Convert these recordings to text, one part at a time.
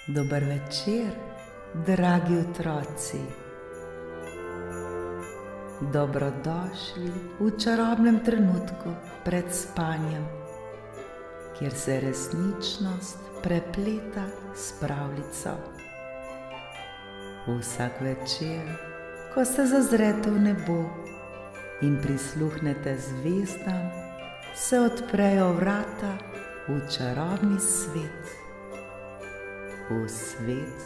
Dober večer, dragi otroci. Dobrodošli v čarobnem trenutku pred spanjem, kjer se resničnost prepleta s pravljico. Vsak večer, ko se zazrete v nebo in prisluhnete zvezdam, se odprejo vrata v čarobni svet. V svet,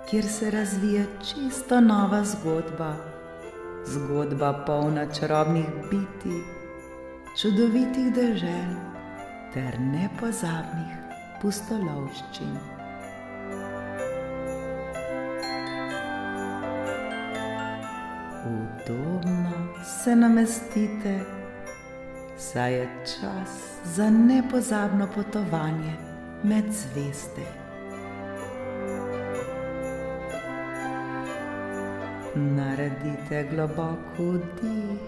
kjer se razvija čisto nova zgodba. Zgodba polna čarobnih bitij, čudovitih dežel ter nepozabnih pustolovščin. Udobno se namestite, saj je čas za nepozabno potovanje med zvezde. Naredite globok vdih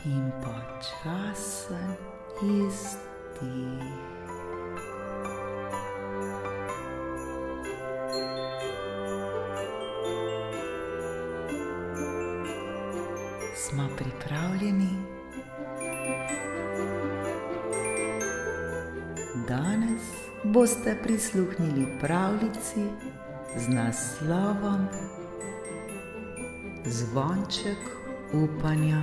in počasen izdih. Smo pripravljeni? Danes boste prisluhnili pravljici z naslovom Zvonček upanja.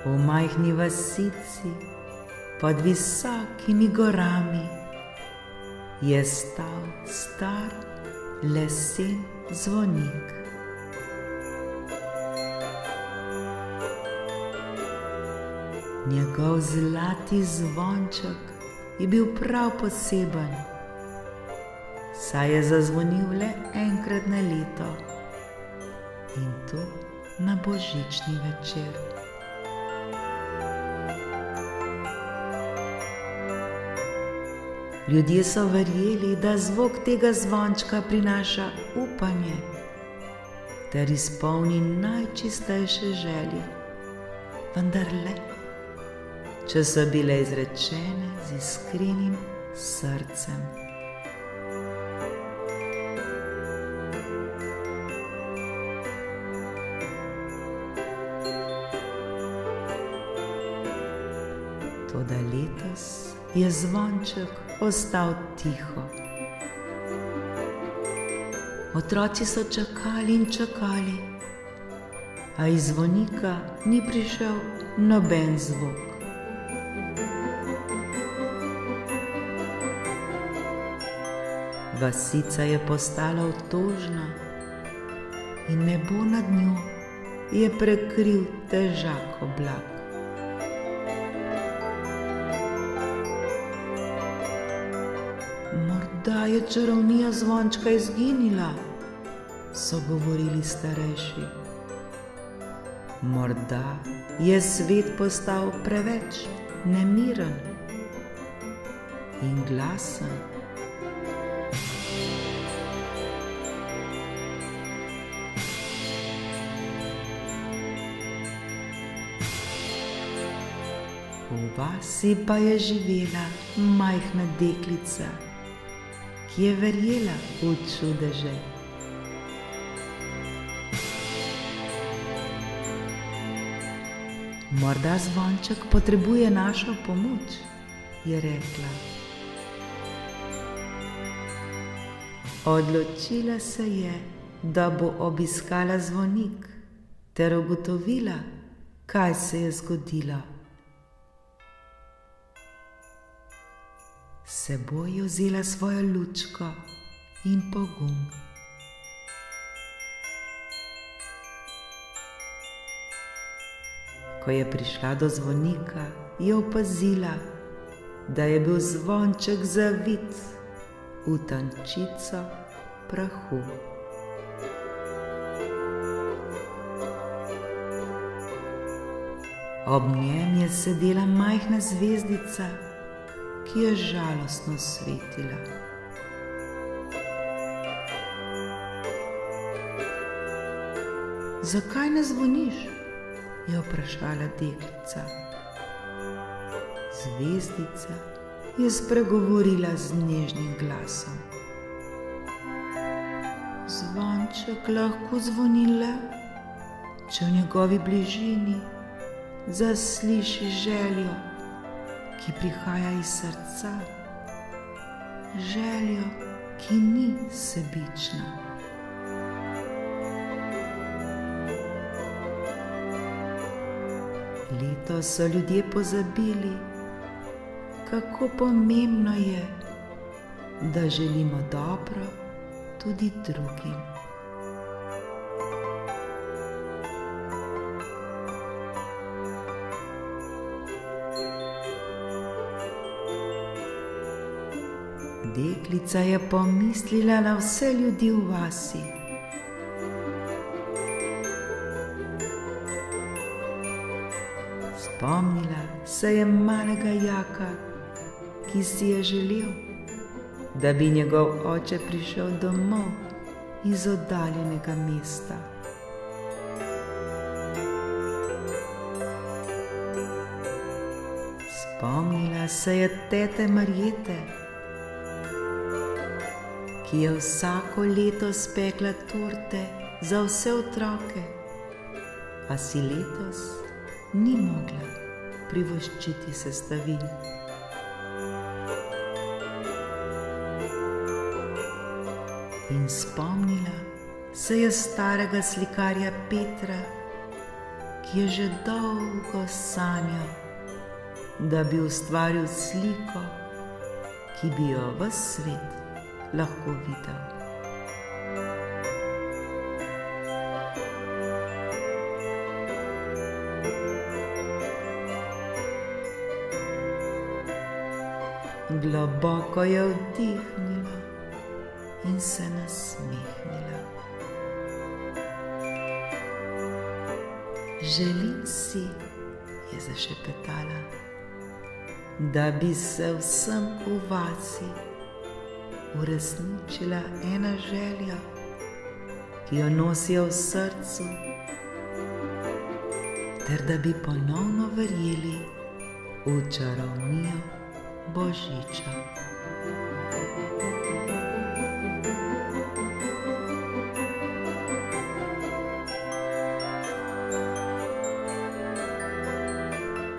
V majhni vasici pod visokimi gorami je stal star lesen zvonik. Njegov zlati zvonček je bil prav poseben, saj je zazvonil le enkrat na leto, in to na božični večer. Ljudje so verjeli, da zvok tega zvončka prinaša upanje ter izpolni najčistejše želje, vendar le, če so bile izrečene z iskrenim srcem. Toda letos je zvonček ostal tiho. Otroci so čakali in čakali, a iz zvonika ni prišel noben zvok. Vasica je postala otožna in nebo nad njo je prekril težak oblak. Morda je čarovnija zvončka izginila, so govorili starejši. Morda je svet postal preveč nemiren in glasen. V vasi pa je živela majhna deklica, ki je verjela v čudeže. Morda zvonček potrebuje našo pomoč, je rekla. Odločila se je, da bo obiskala zvonik ter ugotovila, kaj se je zgodilo. S seboj je vzela svojo lučko in pogum. Ko je prišla do zvonika, je opazila, da je bil zvonček zavit v tančico prahu. Ob njem je sedela majhna zvezdica, ki je žalostno svetila. Zakaj ne zvoniš? Je vprašala deklica. Zvezdica je spregovorila z nežnim glasom. Zvonček lahko zvoni le, če v njegovi bližini zasliši željo, ki prihaja iz srca, željo, ki ni sebična. Letos so ljudje pozabili, kako pomembno je, da želimo dobro tudi drugim. Deklica je pomislila na vse ljudi v vasi. Spomnila se je malega Jaka, ki si je želel, da bi njegov oče prišel domov iz oddaljenega mesta. Spomnila se je tete Marjete, ki je vsako leto spekla torte za vse otroke, a si letos ni mogla privoščiti sestavin. In spomnila se je starega slikarja Petra, ki je že dolgo sanjal, da bi ustvaril sliko, ki bi jo ves svet lahko videl. Globoko je vdihnila in se nasmehnila. Želim si, je zašepetala, da bi se vsem v vasi uresničila ena želja, ki jo nosijo v srcu, ter da bi ponovno verjeli v čarovnijo Božiča.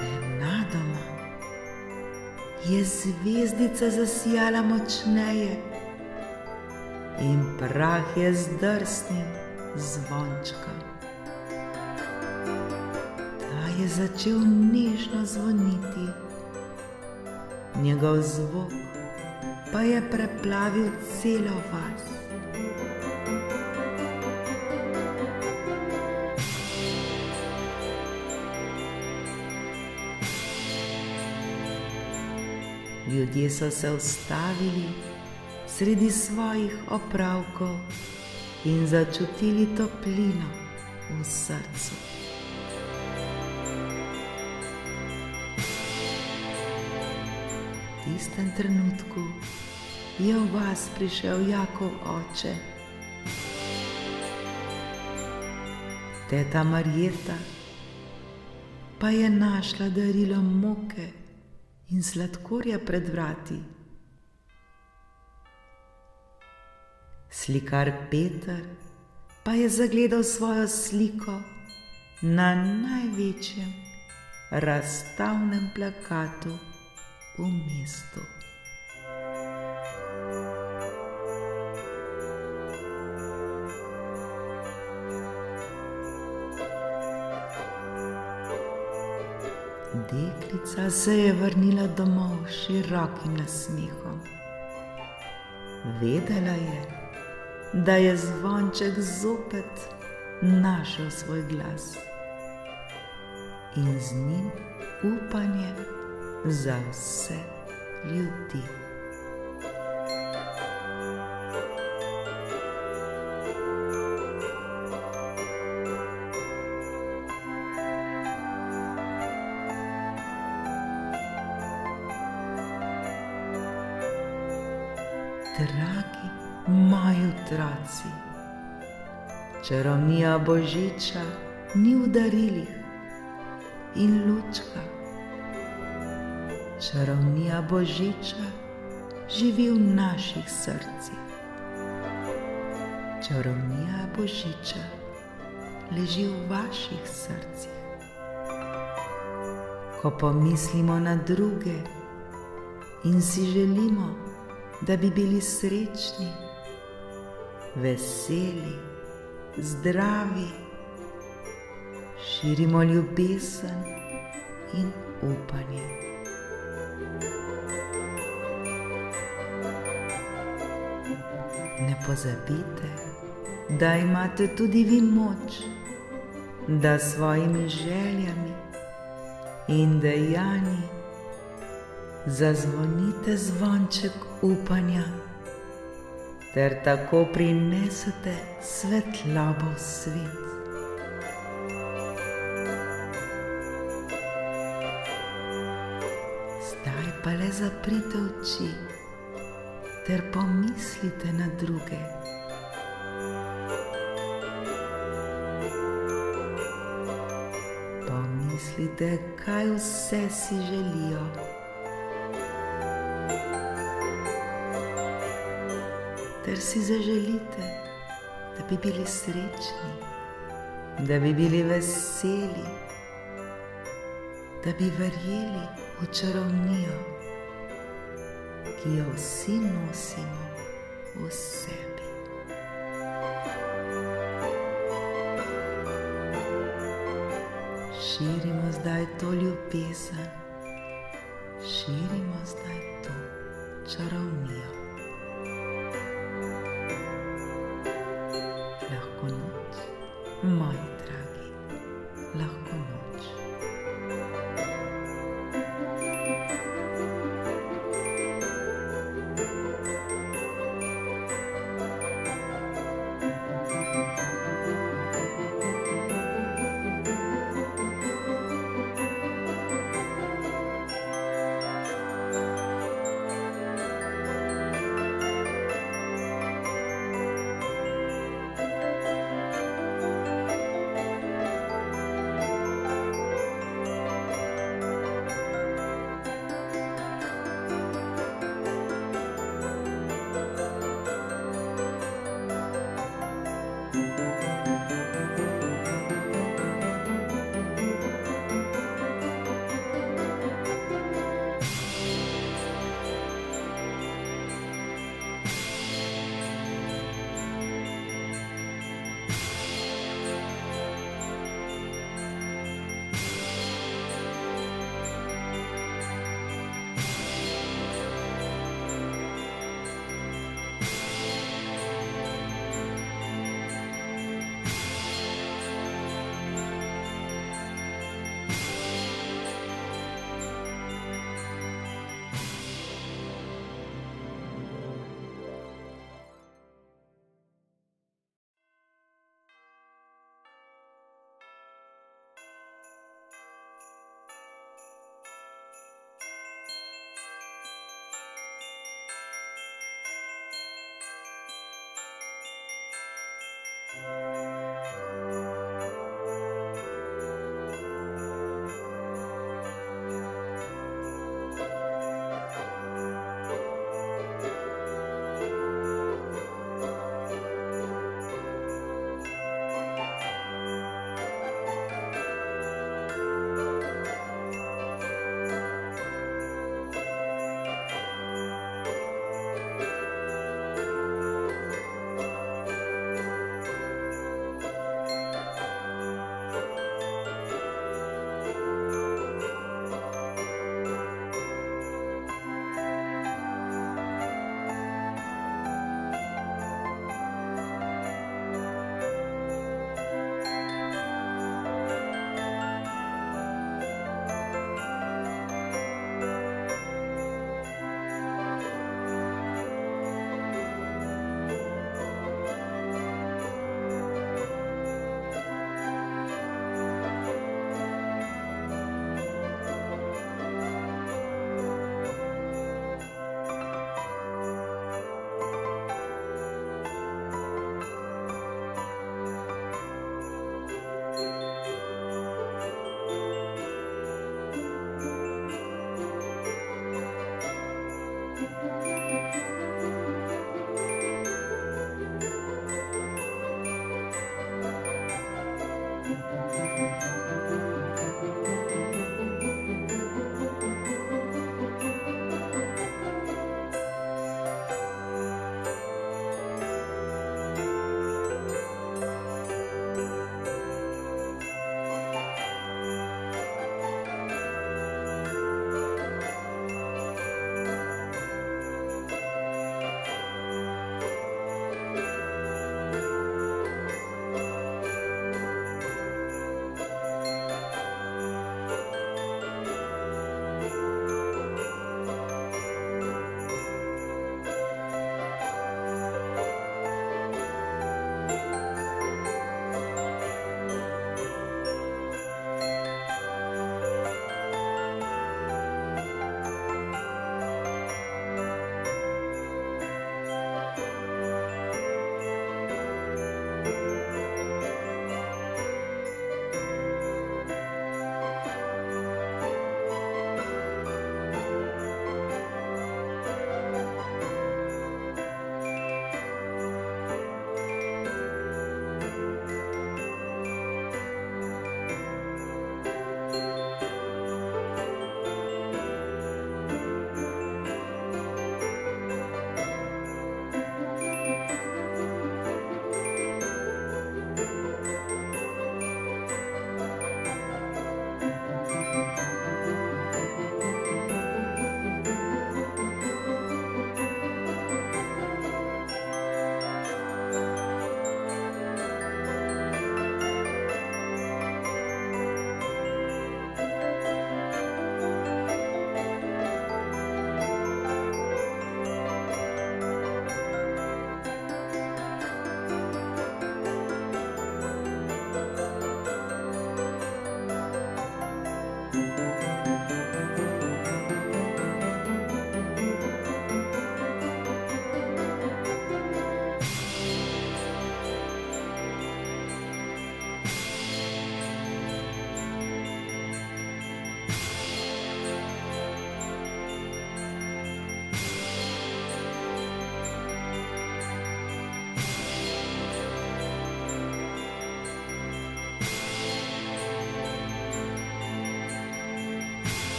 Nenadoma je zvezdica zasijala močneje in prah je zdrsnil z zvončka. Ta je začel nežno zvoniti. Njegov zvok pa je preplavil celo vas. Ljudje so se ustavili sredi svojih opravkov in začutili toplino v srcu. V tistem trenutku je v vas prišel Jakov oče. Teta Marjeta pa je našla darilo moke in sladkorja pred vrati. Slikar Peter pa je zagledal svojo sliko na največjem razstavnem plakatu v mestu. Deklica se je vrnila domov s širokim nasmehom. Vedela je, da je zvonček zopet našel svoj glas in z njim upanje za vse ljudi. Dragi moji otroci, Čarovnija božiča ni v darilih in lučkah. Čarovnija božiča živi v naših srcih. Čarovnija božiča leži v vaših srcih. Ko pomislimo na druge in si želimo, da bi bili srečni, veseli, zdravi, širimo ljubezen in upanje. Ne pozabite, da imate tudi vi moč, da s svojimi željami in dejanji zazvonite zvonček upanja ter tako prinesete svetlobo v svet. Zdaj pa le zaprite oči ter pomislite na druge. Pomislite, kaj vse si želijo. Ter si zaželite, da bi bili srečni, da bi bili veseli, da bi verjeli v čarovnijo, ki jo vsi nosimo v sebi. Širimo zdaj to ljubezen, širimo zdaj to čarovnijo. Lahko noč, moji